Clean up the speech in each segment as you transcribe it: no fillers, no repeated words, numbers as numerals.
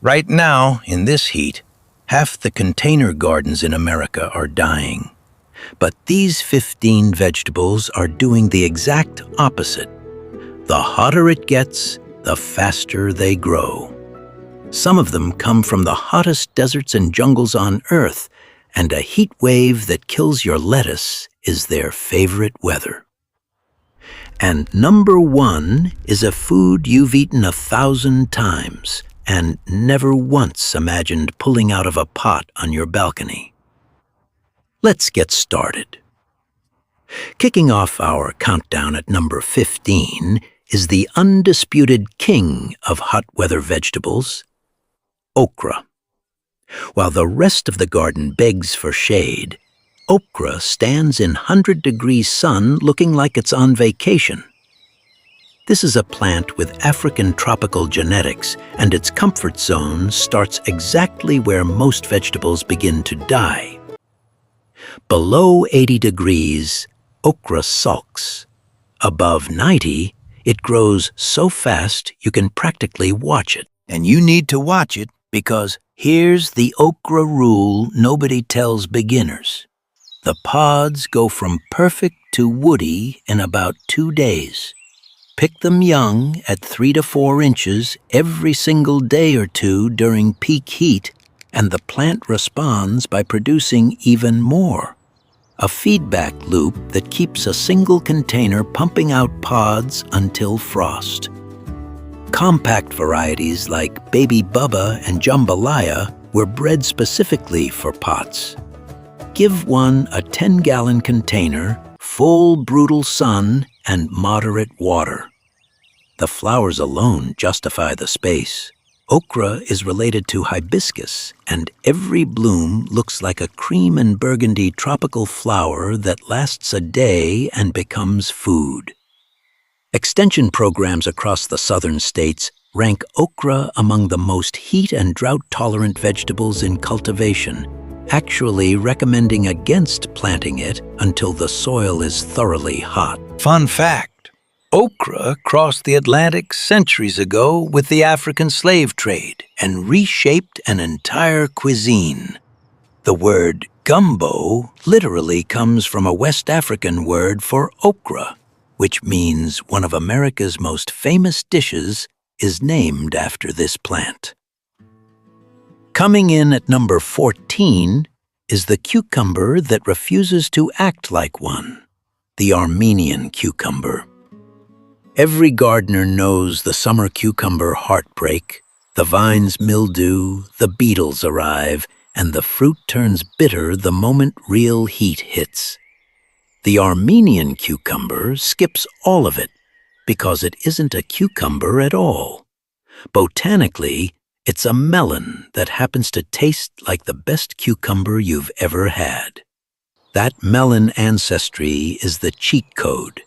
Right now, in this heat, half the container gardens in America are dying. But these 15 vegetables are doing the exact opposite. The hotter it gets, the faster they grow. Some of them come from the hottest deserts and jungles on Earth, and a heat wave that kills your lettuce is their favorite weather. And number one is a food you've eaten 1,000 times and never once imagined pulling out of a pot on your balcony. Let's get started. Kicking off our countdown at number 15 is the undisputed king of hot weather vegetables, okra. While the rest of the garden begs for shade, okra stands in 100-degree sun looking like it's on vacation. This is a plant with African tropical genetics, and its comfort zone starts exactly where most vegetables begin to die. Below 80 degrees, okra sulks. Above 90, it grows so fast you can practically watch it. And you need to watch it because here's the okra rule nobody tells beginners. The pods go from perfect to woody in about 2 days. Pick them young at 3 to 4 inches every single day or two during peak heat, and the plant responds by producing even more. A feedback loop that keeps a single container pumping out pods until frost. Compact varieties like Baby Bubba and Jambalaya were bred specifically for pots. Give one a 10-gallon container, full brutal sun, and moderate water. The flowers alone justify the space. Okra is related to hibiscus, and every bloom looks like a cream and burgundy tropical flower that lasts a day and becomes food. Extension programs across the southern states rank okra among the most heat and drought-tolerant vegetables in cultivation, actually recommending against planting it until the soil is thoroughly hot. Fun fact: okra crossed the Atlantic centuries ago with the African slave trade and reshaped an entire cuisine. The word gumbo literally comes from a West African word for okra, which means one of America's most famous dishes is named after this plant. Coming in at number 14 is the cucumber that refuses to act like one, the Armenian cucumber. Every gardener knows the summer cucumber heartbreak. The vines mildew, the beetles arrive, and the fruit turns bitter the moment real heat hits. The Armenian cucumber skips all of it because it isn't a cucumber at all. Botanically, it's a melon that happens to taste like the best cucumber you've ever had. That melon ancestry is the cheat code.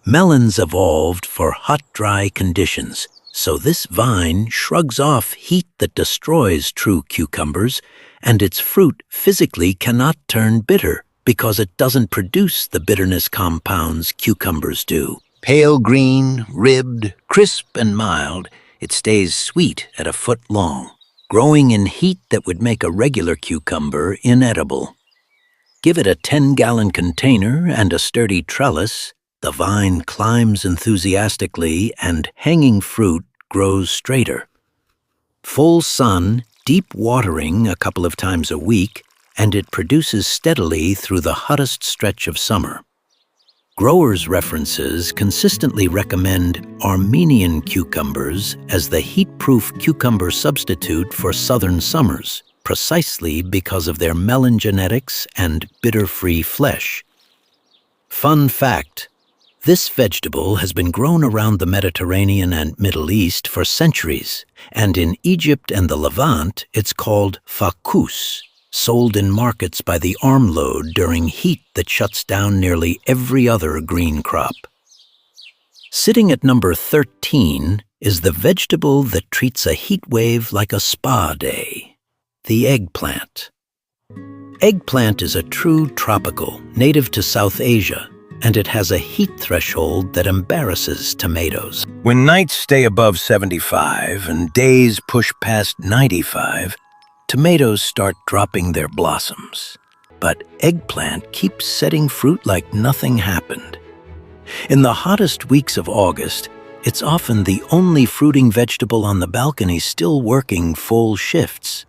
Melons evolved for hot, dry conditions, so this vine shrugs off heat that destroys true cucumbers, and its fruit physically cannot turn bitter because it doesn't produce the bitterness compounds cucumbers do. Pale green, ribbed, crisp and mild, it stays sweet at a foot long, growing in heat that would make a regular cucumber inedible. Give it a 10-gallon container and a sturdy trellis, the vine climbs enthusiastically and hanging fruit grows straighter. Full sun, deep watering a couple of times a week, and it produces steadily through the hottest stretch of summer. Growers' references consistently recommend Armenian cucumbers as the heat-proof cucumber substitute for southern summers, precisely because of their melon genetics and bitter-free flesh. Fun fact: this vegetable has been grown around the Mediterranean and Middle East for centuries, and in Egypt and the Levant it's called fakus, sold in markets by the armload during heat that shuts down nearly every other green crop. Sitting at number 13 is the vegetable that treats a heat wave like a spa day, the eggplant. Eggplant is a true tropical, native to South Asia. and it has a heat threshold that embarrasses tomatoes. When nights stay above 75 and days push past 95, tomatoes start dropping their blossoms. But eggplant keeps setting fruit like nothing happened. In the hottest weeks of August, it's often the only fruiting vegetable on the balcony still working full shifts.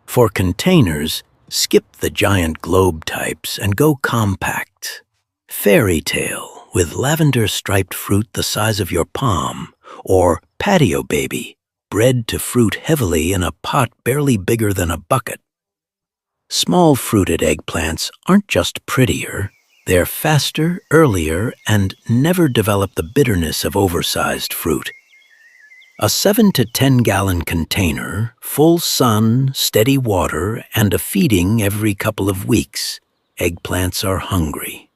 For containers, skip the giant globe types and go compact. Fairy tale with lavender-striped fruit the size of your palm, or Patio baby, bred to fruit heavily in a pot barely bigger than a bucket. Small fruited eggplants aren't just prettier, they're faster, earlier, and never develop the bitterness of oversized fruit. A 7 to 10 gallon container, full sun, steady water, and a feeding every couple of weeks. Eggplants are hungry.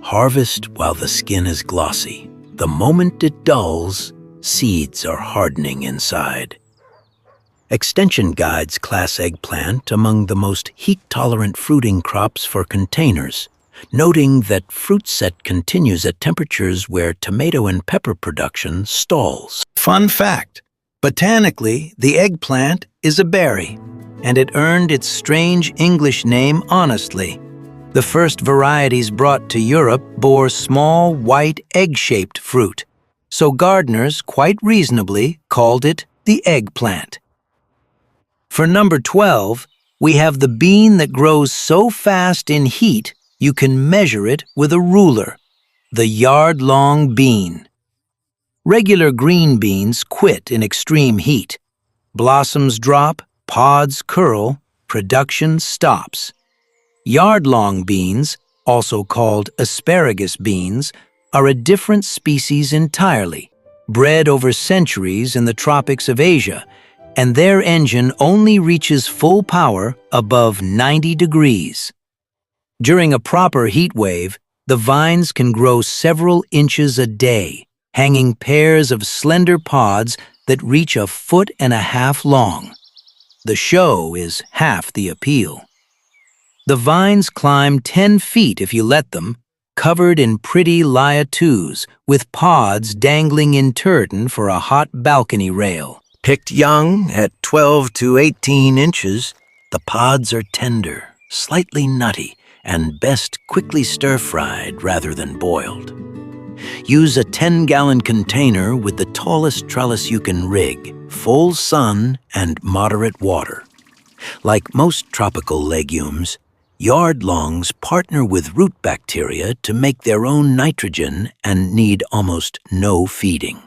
Harvest while the skin is glossy. The moment it dulls, seeds are hardening inside. Extension guides class eggplant among the most heat-tolerant fruiting crops for containers, noting that fruit set continues at temperatures where tomato and pepper production stalls. Fun fact, botanically, the eggplant is a berry, and it earned its strange English name honestly. The first varieties brought to Europe bore small, white, egg-shaped fruit, so gardeners quite reasonably called it the eggplant. For number 12, we have the bean that grows so fast in heat you can measure it with a ruler, the Yardlong bean. Regular green beans quit in extreme heat. Blossoms drop, pods curl, production stops. Yardlong beans, also called asparagus beans, are a different species entirely, bred over centuries in the tropics of Asia, and their engine only reaches full power above 90 degrees. During a proper heat wave, the vines can grow several inches a day, hanging pairs of slender pods that reach 1.5 feet long. The show is half the appeal. The vines climb 10 feet if you let them, covered in pretty liatus, with pods dangling in turton for a hot balcony rail. Picked young at 12 to 18 inches, the pods are tender, slightly nutty, and best quickly stir-fried rather than boiled. Use a 10-gallon container with the tallest trellis you can rig, full sun and moderate water. Like most tropical legumes, yardlongs partner with root bacteria to make their own nitrogen and need almost no feeding.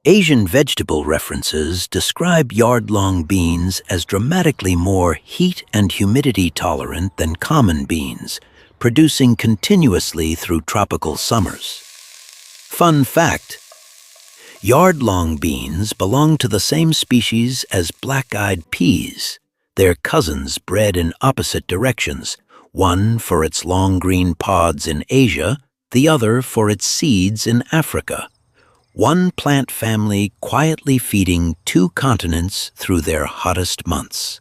Asian vegetable references describe yardlong beans as dramatically more heat and humidity tolerant than common beans, producing continuously through tropical summers. Fun fact, yardlong beans belong to the same species as black-eyed peas. They're cousins bred in opposite directions, one for its long green pods in Asia, the other for its seeds in Africa. One plant family quietly feeding 2 continents through their hottest months.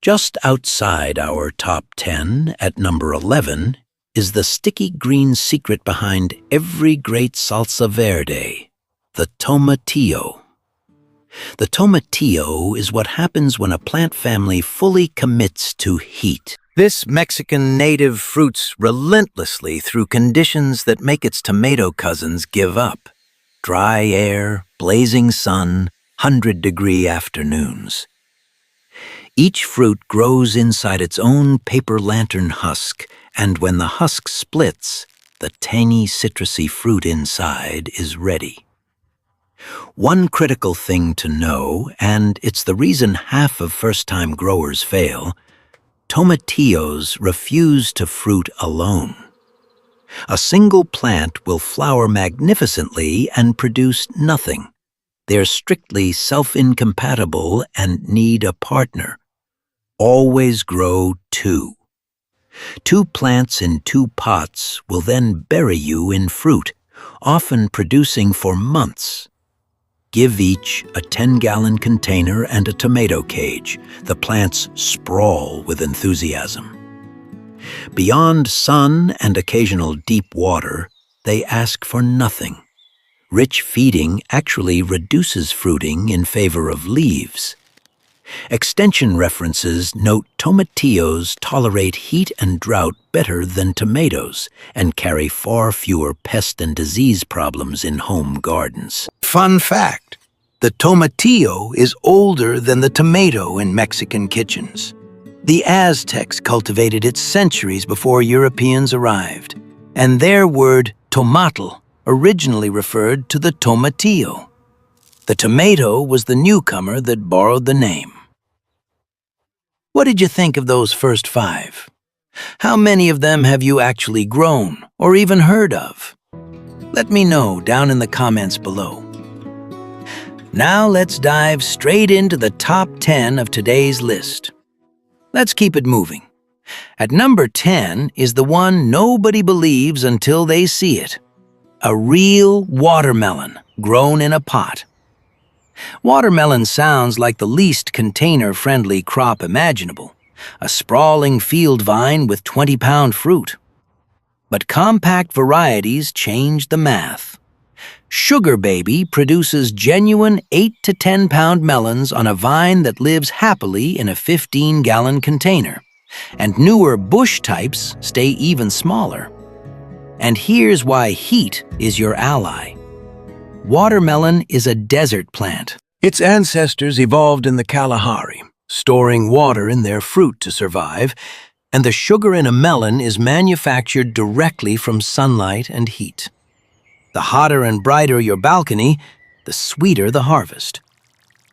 Just outside our top 10, at number 11, is the sticky green secret behind every great salsa verde, the tomatillo. The tomatillo is what happens when a plant family fully commits to heat. This Mexican native fruits relentlessly through conditions that make its tomato cousins give up. Dry air, blazing sun, 100-degree afternoons. Each fruit grows inside its own paper lantern husk, and when the husk splits, the tangy citrusy fruit inside is ready. One critical thing to know, and it's the reason half of first-time growers fail, tomatillos refuse to fruit alone. A single plant will flower magnificently and produce nothing. They're strictly self-incompatible and need a partner. Always grow 2. 2 plants in 2 pots will then bury you in fruit, often producing for months. Give each a 10-gallon container and a tomato cage. The plants sprawl with enthusiasm. Beyond sun and occasional deep water, they ask for nothing. Rich feeding actually reduces fruiting in favor of leaves. Extension references note tomatillos tolerate heat and drought better than tomatoes and carry far fewer pest and disease problems in home gardens. Fun fact: the tomatillo is older than the tomato in Mexican kitchens. The Aztecs cultivated it centuries before Europeans arrived, and their word tomatl originally referred to the tomatillo. The tomato was the newcomer that borrowed the name. What did you think of those first 5? How many of them have you actually grown or even heard of? Let me know down in the comments below. Now let's dive straight into the top 10 of today's list. Let's keep it moving. At number 10 is the one nobody believes until they see it. A real watermelon grown in a pot. Watermelon sounds like the least container-friendly crop imaginable, a sprawling field vine with 20-pound fruit. But compact varieties change the math. Sugar Baby produces genuine 8 to 10-pound melons on a vine that lives happily in a 15-gallon container, and newer bush types stay even smaller. And here's why heat is your ally. Watermelon is a desert plant. Its ancestors evolved in the Kalahari, storing water in their fruit to survive, and the sugar in a melon is manufactured directly from sunlight and heat. The hotter and brighter your balcony, the sweeter the harvest.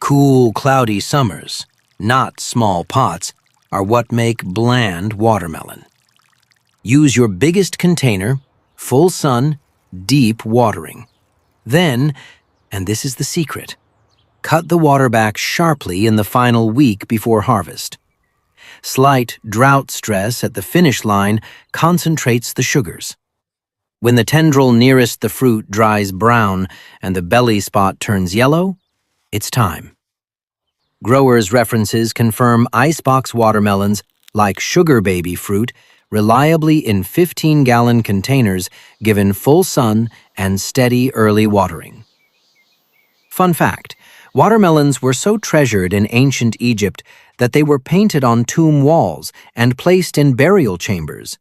Cool, cloudy summers, not small pots, are what make bland watermelon. Use your biggest container, full sun, deep watering. Then, and this is the secret, cut the water back sharply in the final week before harvest. Slight drought stress at the finish line concentrates the sugars. When the tendril nearest the fruit dries brown and the belly spot turns yellow, it's time. Growers' references confirm icebox watermelons, like Sugar Baby fruit, reliably in 15-gallon containers given full sun and steady early watering. Fun fact: watermelons were so treasured in ancient Egypt that they were painted on tomb walls and placed in burial chambers.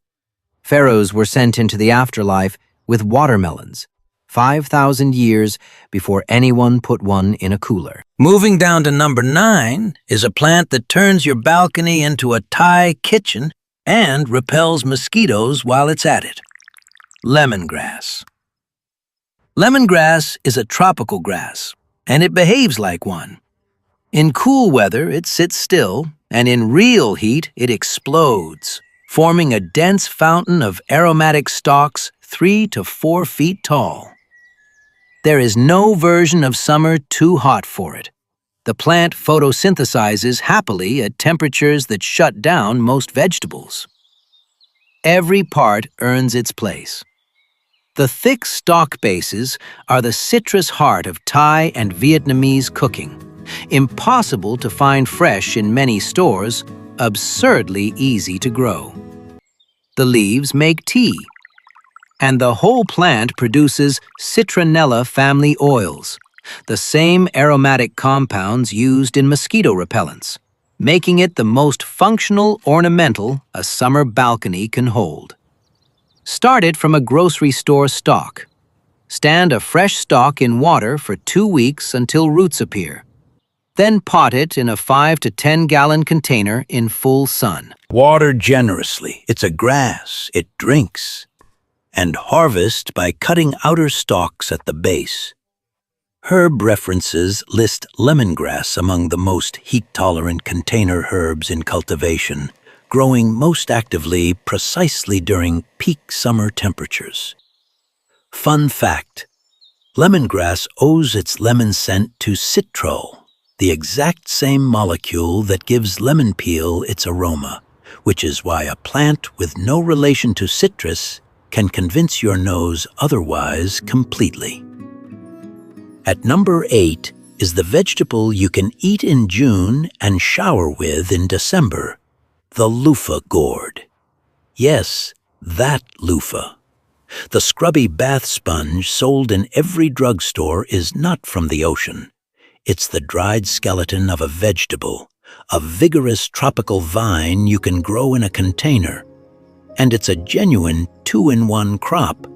Pharaohs were sent into the afterlife with watermelons, 5,000 years before anyone put one in a cooler. Moving down to number 9 is a plant that turns your balcony into a Thai kitchen and repels mosquitoes while it's at it. Lemongrass. Lemongrass is a tropical grass, and it behaves like one. In cool weather, it sits still, and in real heat, it explodes, forming a dense fountain of aromatic stalks 3 to 4 feet tall. There is no version of summer too hot for it. The plant photosynthesizes happily at temperatures that shut down most vegetables. Every part earns its place. The thick stalk bases are the citrus heart of Thai and Vietnamese cooking. Impossible to find fresh in many stores, absurdly easy to grow. The leaves make tea, and the whole plant produces citronella family oils, the same aromatic compounds used in mosquito repellents, making it the most functional ornamental a summer balcony can hold. Start it from a grocery store stalk. Stand a fresh stalk in water for 2 weeks until roots appear. Then pot it in a 5 to 10-gallon container in full sun. Water generously. It's a grass. It drinks. And harvest by cutting outer stalks at the base. Herb references list lemongrass among the most heat-tolerant container herbs in cultivation, growing most actively precisely during peak summer temperatures. Fun fact: lemongrass owes its lemon scent to citrol, the exact same molecule that gives lemon peel its aroma, which is why a plant with no relation to citrus can convince your nose otherwise completely. At number 8 is the vegetable you can eat in June and shower with in December, the Luffa gourd. Yes, that loofah. The scrubby bath sponge sold in every drugstore is not from the ocean. It's the dried skeleton of a vegetable, a vigorous tropical vine you can grow in a container. And it's a genuine two-in-one crop.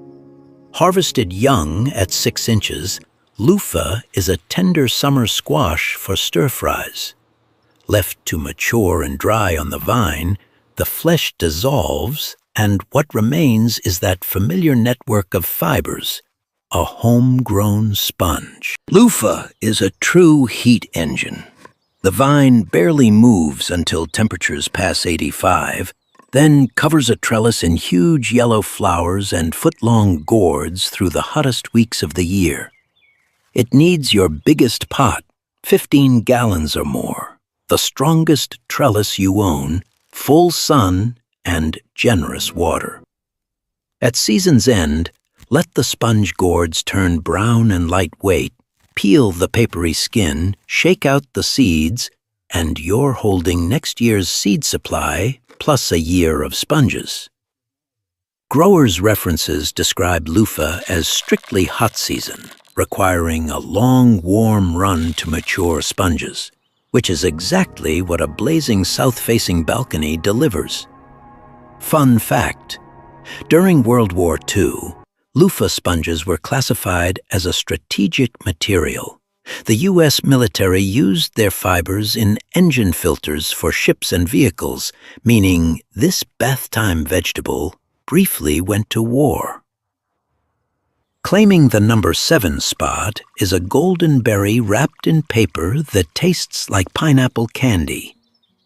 Harvested young at 6 inches, Luffa is a tender summer squash for stir-fries. Left to mature and dry on the vine, the flesh dissolves, and what remains is that familiar network of fibers, a homegrown sponge. Luffa is a true heat engine. The vine barely moves until temperatures pass 85, then covers a trellis in huge yellow flowers and foot-long gourds through the hottest weeks of the year. It needs your biggest pot, 15 gallons or more, the strongest trellis you own, full sun, and generous water. At season's end, let the sponge gourds turn brown and lightweight, peel the papery skin, shake out the seeds, and you're holding next year's seed supply plus a year of sponges. Growers' references describe Luffa as strictly hot season, requiring a long, warm run to mature sponges, which is exactly what a blazing south-facing balcony delivers. Fun fact: during World War II, Luffa sponges were classified as a strategic material. The U.S. military used their fibers in engine filters for ships and vehicles, meaning this bath-time vegetable briefly went to war. Claiming the number 7 spot is a golden berry wrapped in paper that tastes like pineapple candy,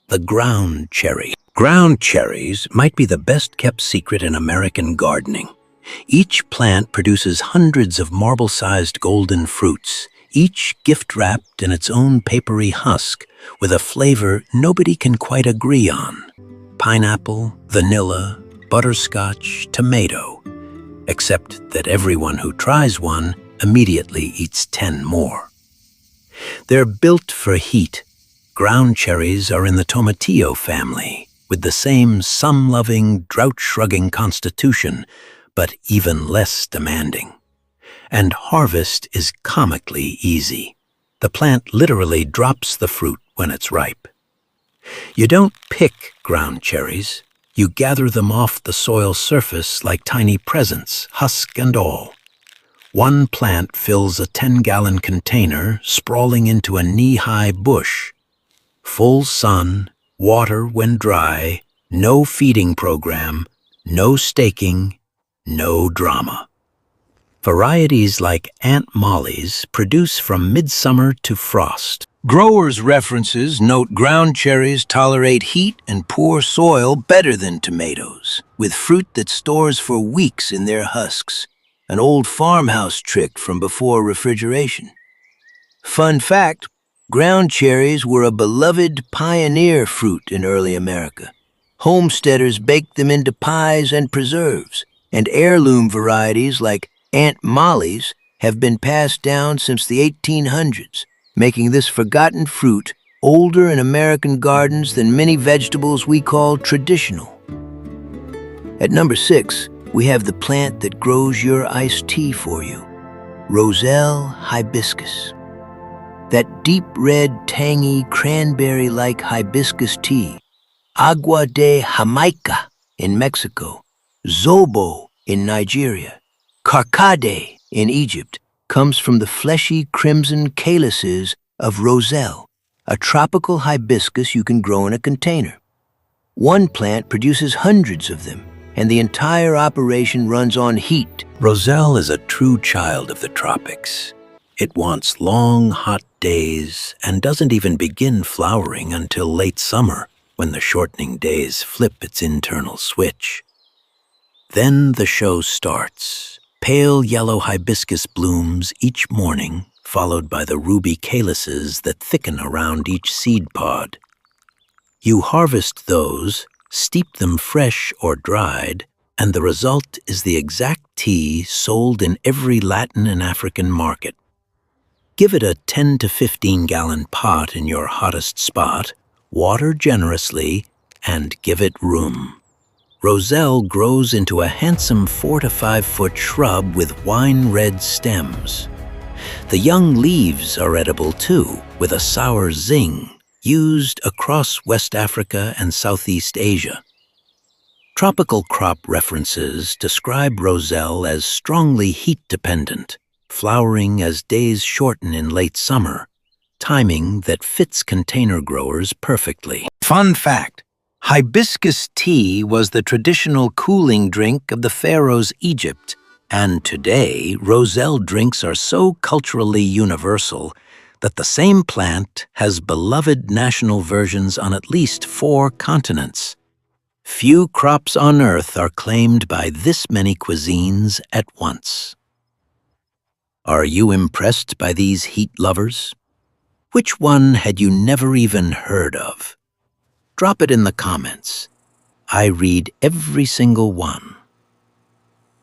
the ground cherry. Ground cherries might be the best-kept secret in American gardening. Each plant produces hundreds of marble-sized golden fruits, each gift-wrapped in its own papery husk, with a flavor nobody can quite agree on. Pineapple, vanilla, butterscotch, tomato. Except that everyone who tries one immediately eats 10 more. They're built for heat. Ground cherries are in the Tomatillo family, with the same sun-loving, drought-shrugging constitution, but even less demanding. And harvest is comically easy. The plant literally drops the fruit when it's ripe. You don't pick ground cherries. You gather them off the soil surface like tiny presents, husk and all. One plant fills a 10-gallon container, sprawling into a knee-high bush. Full sun, water when dry, no feeding program, no staking, no drama. Varieties like Aunt Molly's produce from midsummer to frost. Growers' references note ground cherries tolerate heat and poor soil better than tomatoes, with fruit that stores for weeks in their husks, an old farmhouse trick from before refrigeration. Fun fact, ground cherries were a beloved pioneer fruit in early America. Homesteaders baked them into pies and preserves, and heirloom varieties like Aunt Molly's have been passed down since the 1800s, making this forgotten fruit older in American gardens than many vegetables we call traditional. At number 6, we have the plant that grows your iced tea for you, Roselle hibiscus. That deep red, tangy, cranberry-like hibiscus tea, agua de Jamaica in Mexico, zobo in Nigeria, carcade in Egypt, comes from the fleshy crimson calyces of Roselle, a tropical hibiscus you can grow in a container. One plant produces hundreds of them, and the entire operation runs on heat. Roselle is a true child of the tropics. It wants long, hot days and doesn't even begin flowering until late summer, when the shortening days flip its internal switch. Then the show starts. Pale yellow hibiscus blooms each morning, followed by the ruby calyces that thicken around each seed pod. You harvest those, steep them fresh or dried, and the result is the exact tea sold in every Latin and African market. Give it a 10 to 15 gallon pot in your hottest spot, water generously, and give it room. Roselle grows into a handsome 4 to 5 foot shrub with wine-red stems. The young leaves are edible too, with a sour zing, used across West Africa and Southeast Asia. Tropical crop references describe Roselle as strongly heat-dependent, flowering as days shorten in late summer, timing that fits container growers perfectly. Fun fact: hibiscus tea was the traditional cooling drink of the pharaohs Egypt, and today Roselle drinks are so culturally universal that the same plant has beloved national versions on at least 4 continents. Few crops on Earth are claimed by this many cuisines at once. Are you impressed by these heat lovers? Which one had you never even heard of? Drop it in the comments. I read every single one.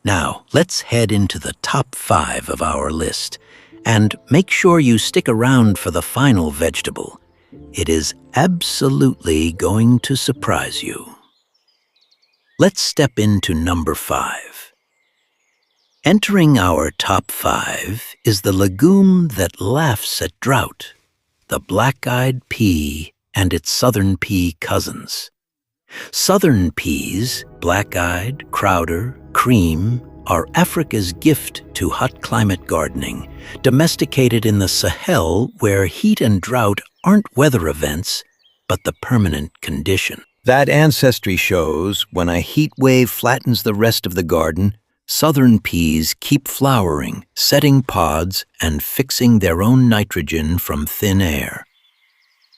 Now, let's head into the top 5 of our list, and make sure you stick around for the final vegetable. It is absolutely going to surprise you. Let's step into number 5. Entering our top 5 is the legume that laughs at drought, the black-eyed pea and its southern pea cousins. Southern peas, black-eyed, crowder, cream, are Africa's gift to hot climate gardening, domesticated in the Sahel where heat and drought aren't weather events, but the permanent condition. That ancestry shows when a heat wave flattens the rest of the garden, southern peas keep flowering, setting pods, and fixing their own nitrogen from thin air.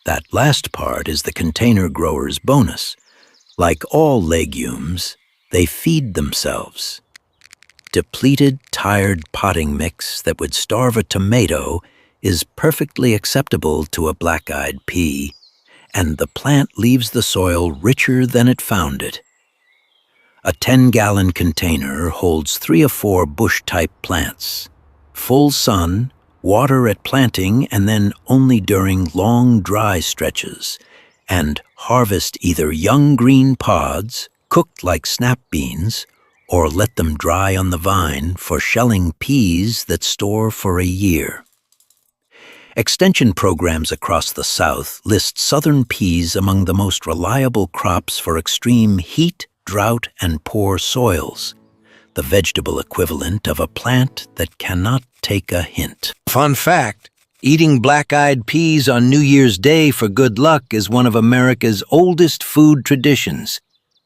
That last part is the container grower's bonus. Like all legumes, they feed themselves. Depleted, tired potting mix that would starve a tomato is perfectly acceptable to a black-eyed pea, and the plant leaves the soil richer than it found it. A 10-gallon container holds 3 or 4 bush-type plants. Full sun, water at planting, and then only during long dry stretches, and harvest either young green pods, cooked like snap beans, or let them dry on the vine for shelling peas that store for a year. Extension programs across the South list southern peas among the most reliable crops for extreme heat, drought, and poor soils, the vegetable equivalent of a plant that cannot take a hint. Fun fact: eating black-eyed peas on New Year's Day for good luck is one of America's oldest food traditions.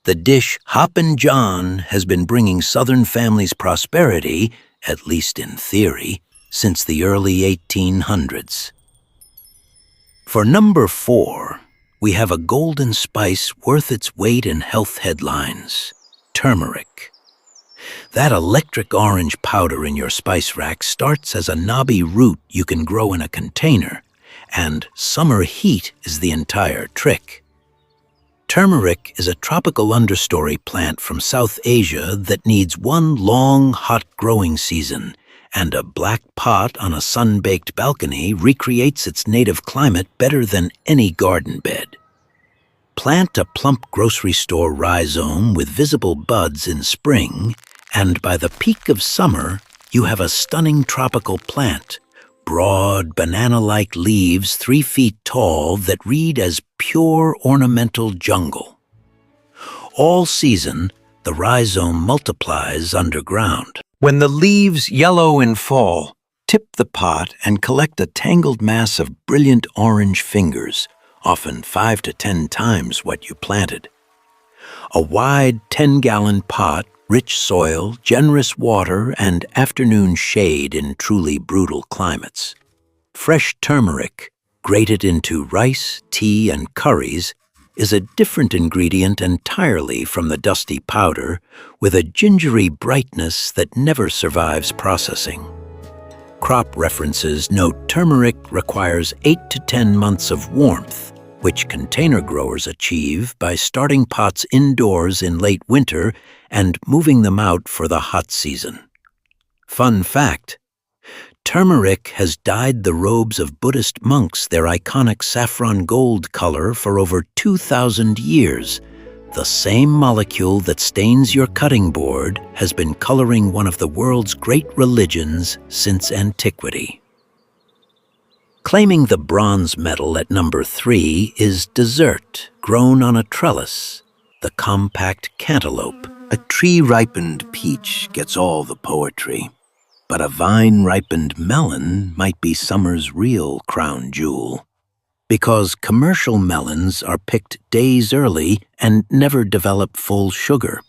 The dish Hoppin' John has been bringing Southern families prosperity, at least in theory, since the early 1800s. For number 4, we have a golden spice worth its weight in health headlines: turmeric. That electric orange powder in your spice rack starts as a knobby root you can grow in a container, and summer heat is the entire trick. Turmeric is a tropical understory plant from South Asia that needs one long, hot growing season, and a black pot on a sun-baked balcony recreates its native climate better than any garden bed. Plant a plump grocery store rhizome with visible buds in spring, and by the peak of summer, you have a stunning tropical plant, broad, banana-like leaves 3 feet tall that read as pure ornamental jungle. All season, the rhizome multiplies underground. When the leaves yellow in fall, tip the pot and collect a tangled mass of brilliant orange fingers, often 5 to 10 times what you planted. A wide 10-gallon pot, rich soil, generous water, and afternoon shade in truly brutal climates. Fresh turmeric, grated into rice, tea, and curries, is a different ingredient entirely from the dusty powder, with a gingery brightness that never survives processing. Crop references note turmeric requires 8 to 10 months of warmth, which container growers achieve by starting pots indoors in late winter and moving them out for the hot season. Fun fact: turmeric has dyed the robes of Buddhist monks their iconic saffron gold color for over 2,000 years, The same molecule that stains your cutting board has been coloring one of the world's great religions since antiquity. Claiming the bronze medal at number 3 is dessert grown on a trellis, the compact cantaloupe. A tree-ripened peach gets all the poetry, but a vine-ripened melon might be summer's real crown jewel. Because commercial melons are picked days early and never develop full sugar.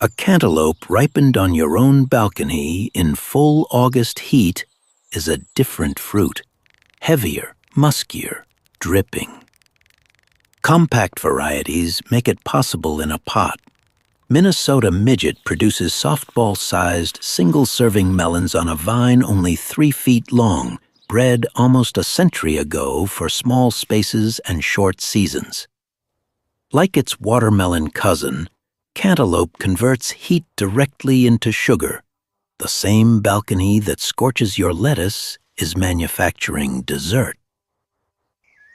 A cantaloupe ripened on your own balcony in full August heat is a different fruit, heavier, muskier, dripping. Compact varieties make it possible in a pot. Minnesota Midget produces softball-sized, single-serving melons on a vine only 3 feet long, bred almost a century ago for small spaces and short seasons. Like its watermelon cousin, cantaloupe converts heat directly into sugar. The same balcony that scorches your lettuce is manufacturing dessert.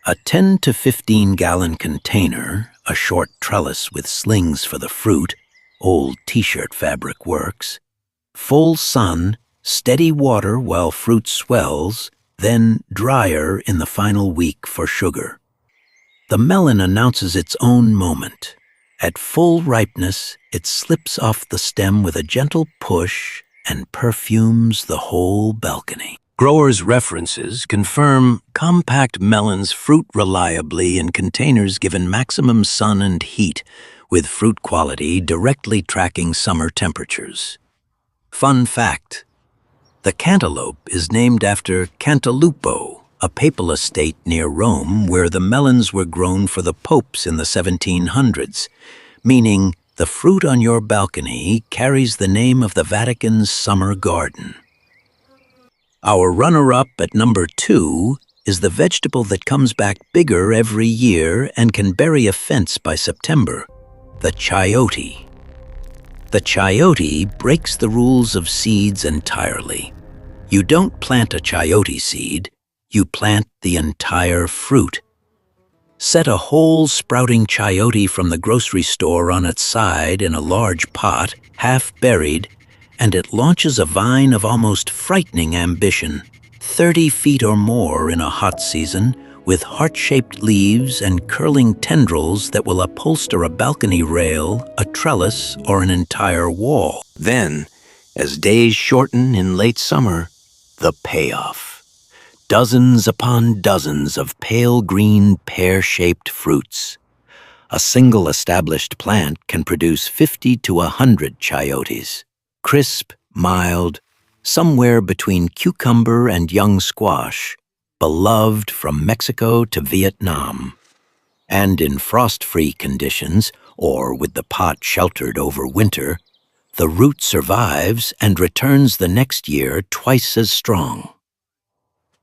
A 10 to 15-gallon container, a short trellis with slings for the fruit, old t-shirt fabric works, full sun, steady water while fruit swells, then drier in the final week for sugar. The melon announces its own moment. At full ripeness, it slips off the stem with a gentle push and perfumes the whole balcony. Growers' references confirm compact melons fruit reliably in containers given maximum sun and heat, with fruit quality directly tracking summer temperatures. Fun fact: the cantaloupe is named after Cantalupo, a papal estate near Rome where the melons were grown for the popes in the 1700s, meaning the fruit on your balcony carries the name of the Vatican's summer garden. Our runner-up at number 2 is the vegetable that comes back bigger every year and can bury a fence by September, the chayote. The chayote breaks the rules of seeds entirely. You don't plant a chayote seed, you plant the entire fruit. Set a whole sprouting chayote from the grocery store on its side in a large pot, half buried, and it launches a vine of almost frightening ambition, 30 feet or more in a hot season, with heart-shaped leaves and curling tendrils that will upholster a balcony rail, a trellis, or an entire wall. Then, as days shorten in late summer, the payoff. Dozens upon dozens of pale green pear-shaped fruits. A single established plant can produce 50 to 100 chayotes. Crisp, mild, somewhere between cucumber and young squash, beloved from Mexico to Vietnam. And in frost-free conditions, or with the pot sheltered over winter, the root survives and returns the next year twice as strong.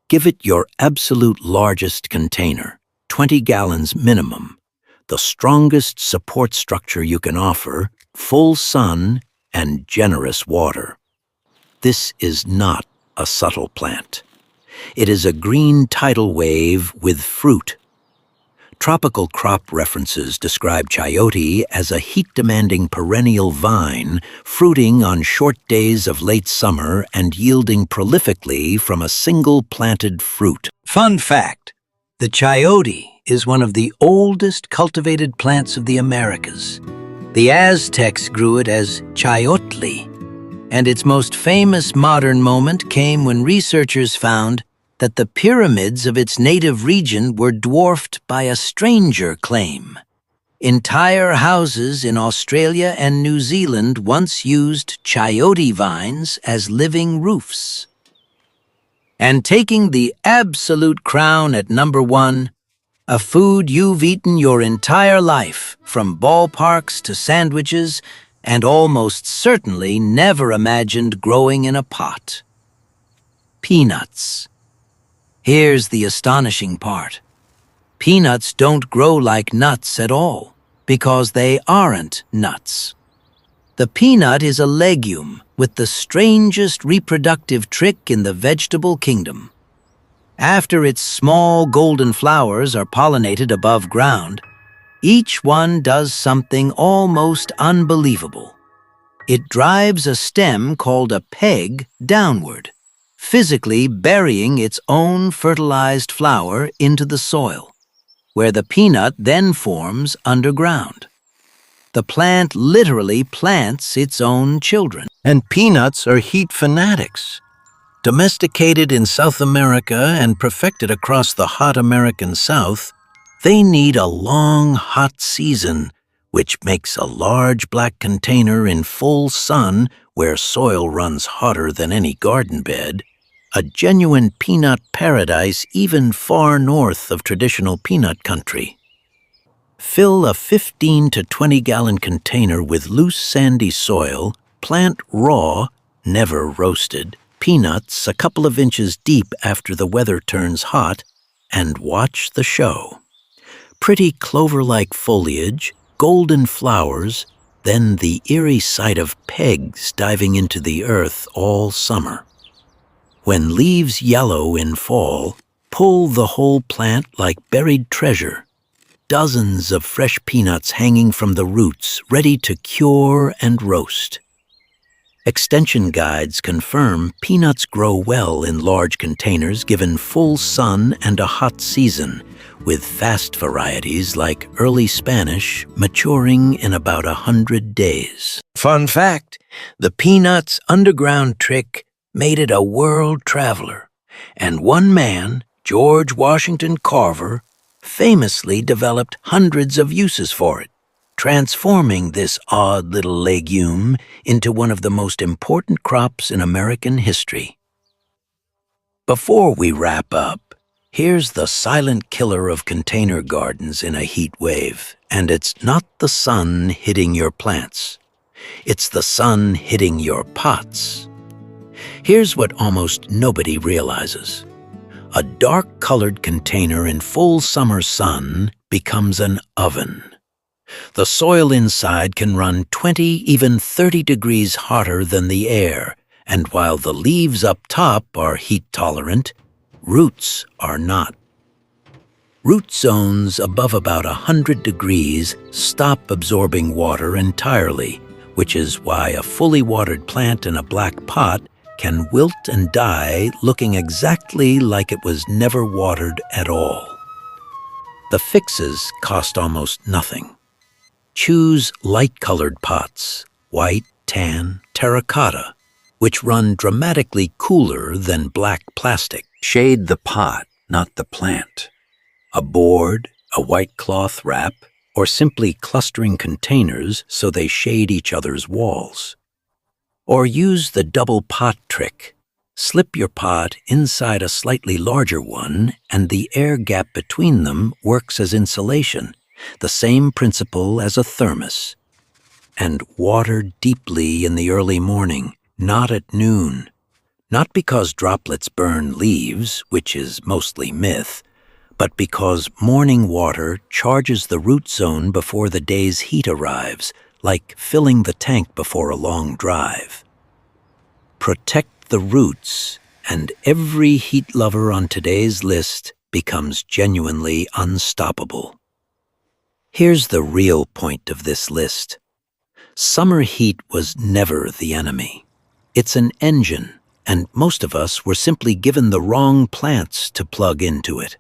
Give it your absolute largest container, 20 gallons minimum, the strongest support structure you can offer, full sun, and generous water. This is not a subtle plant. It is a green tidal wave with fruit. Tropical crop references describe chayote as a heat-demanding perennial vine, fruiting on short days of late summer and yielding prolifically from a single planted fruit. Fun fact: the chayote is one of the oldest cultivated plants of the Americas. The Aztecs grew it as chayotli, and its most famous modern moment came when researchers found that the pyramids of its native region were dwarfed by a stranger claim. Entire houses in Australia and New Zealand once used chayote vines as living roofs. And taking the absolute crown at number 1, a food you've eaten your entire life, from ballparks to sandwiches, and almost certainly never imagined growing in a pot. Peanuts. Here's the astonishing part. Peanuts don't grow like nuts at all, because they aren't nuts. The peanut is a legume with the strangest reproductive trick in the vegetable kingdom. After its small golden flowers are pollinated above ground, Each one does something almost unbelievable. It drives a stem called a peg downward, physically burying its own fertilized flower into the soil, where the peanut then forms underground. The plant literally plants its own children. And peanuts are heat fanatics. Domesticated in South America and perfected across the hot American South, they need a long, hot season, which makes a large black container in full sun where soil runs hotter than any garden bed, a genuine peanut paradise even far north of traditional peanut country. Fill a 15 to 20 gallon container with loose sandy soil, plant raw, never roasted, peanuts a couple of inches deep after the weather turns hot, and watch the show. Pretty clover-like foliage, golden flowers, then the eerie sight of pegs diving into the earth all summer. When leaves yellow in fall, pull the whole plant like buried treasure. Dozens of fresh peanuts hanging from the roots, ready to cure and roast. Extension guides confirm peanuts grow well in large containers given full sun and a hot season, with fast varieties like early Spanish maturing in about 100 days. Fun fact, the peanuts underground trick made it a world traveler, and one man, George Washington Carver, famously developed hundreds of uses for it, transforming this odd little legume into one of the most important crops in American history. Before we wrap up, here's the silent killer of container gardens in a heat wave, and it's not the sun hitting your plants. It's the sun hitting your pots. Here's what almost nobody realizes. A dark-colored container in full summer sun becomes an oven. The soil inside can run 20, even 30 degrees hotter than the air, and while the leaves up top are heat-tolerant, roots are not. Root zones above about 100 degrees stop absorbing water entirely, which is why a fully watered plant in a black pot can wilt and die looking exactly like it was never watered at all. The fixes cost almost nothing. Choose light-colored pots, white, tan, terracotta, which run dramatically cooler than black plastic. Shade the pot, not the plant. A board, a white cloth wrap, or simply clustering containers so they shade each other's walls. Or use the double pot trick. Slip your pot inside a slightly larger one, and the air gap between them works as insulation, the same principle as a thermos. And water deeply in the early morning, not at noon. Not because droplets burn leaves, which is mostly myth, but because morning water charges the root zone before the day's heat arrives, like filling the tank before a long drive. Protect the roots, and every heat lover on today's list becomes genuinely unstoppable. Here's the real point of this list. Summer heat was never the enemy. It's an engine, and most of us were simply given the wrong plants to plug into it.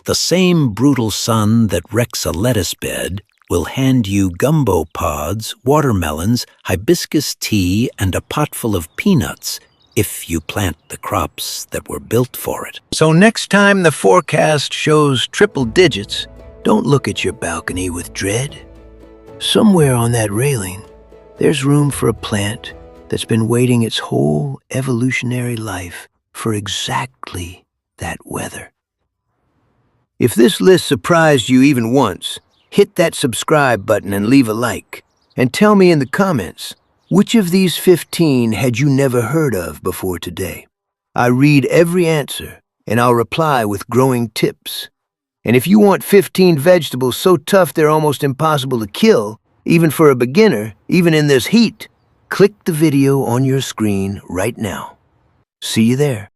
The same brutal sun that wrecks a lettuce bed will hand you gumbo pods, watermelons, hibiscus tea, and a pot full of peanuts if you plant the crops that were built for it. So next time the forecast shows triple digits, don't look at your balcony with dread. Somewhere on that railing, there's room for a plant that's been waiting its whole evolutionary life for exactly that weather. If this list surprised you even once, hit that subscribe button and leave a like. And tell me in the comments, which of these 15 had you never heard of before today? I read every answer, and I'll reply with growing tips. And if you want 15 vegetables so tough they're almost impossible to kill, even for a beginner, even in this heat, click the video on your screen right now. See you there.